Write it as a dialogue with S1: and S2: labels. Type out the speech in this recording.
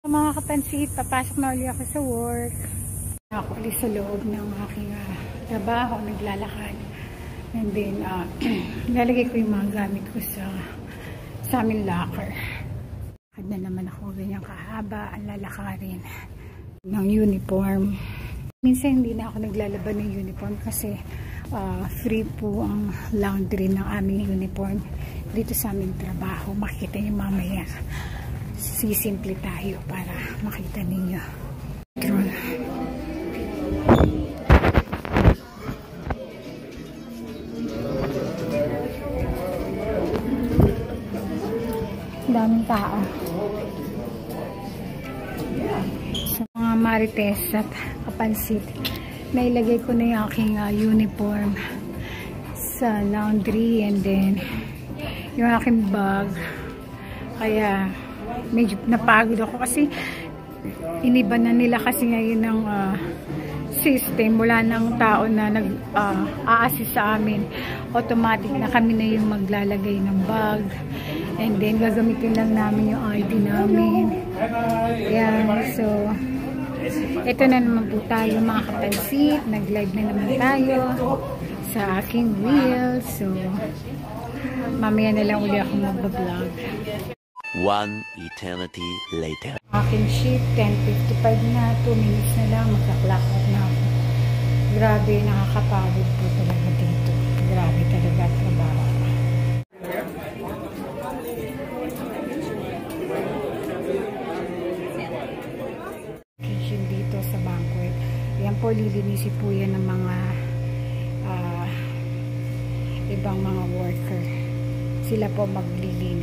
S1: Mga kapansit, papasok na ulit ako sa work. Ako ulit sa loob ng aking trabaho, naglalakad. And then, lalagay ko yung mga gamit ko sa aming locker. At na naman ako ganyang kahaba, ang lalakarin ng uniform. Minsan hindi na ako naglalaban ng uniform kasi free po ang laundry ng aming uniform dito sa aming trabaho. Makita niyo mamaya. Sisimple tayo para makita ninyo. Daming tao. Sa mga marites at kapansit, nailagay ko na yung aking uniform sa laundry and then yung aking bag. Kaya medyo napagod ako kasi iniba na nila kasi ngayon ng system. Wala ng tao na nag-a-assist sa amin. Automatic na kami na yung maglalagay ng bag and then gagamitin lang namin yung ID namin. Yan, so ito na naman po tayo mga kapansit. Nag-live na naman tayo sa aking reel. So mamaya na lang ulit ako mag-vlog.
S2: One eternity later.
S1: Aking shift, 10:55 na, 2 minutes na lang, magka-clock out na ako. Grabe, nakakapagod po talaga dito. Grabe talaga trabaho. Kitchen dito sa banquet. Yan po, lilinisin po yan ng mga ibang mga worker. Sila po maglilinis.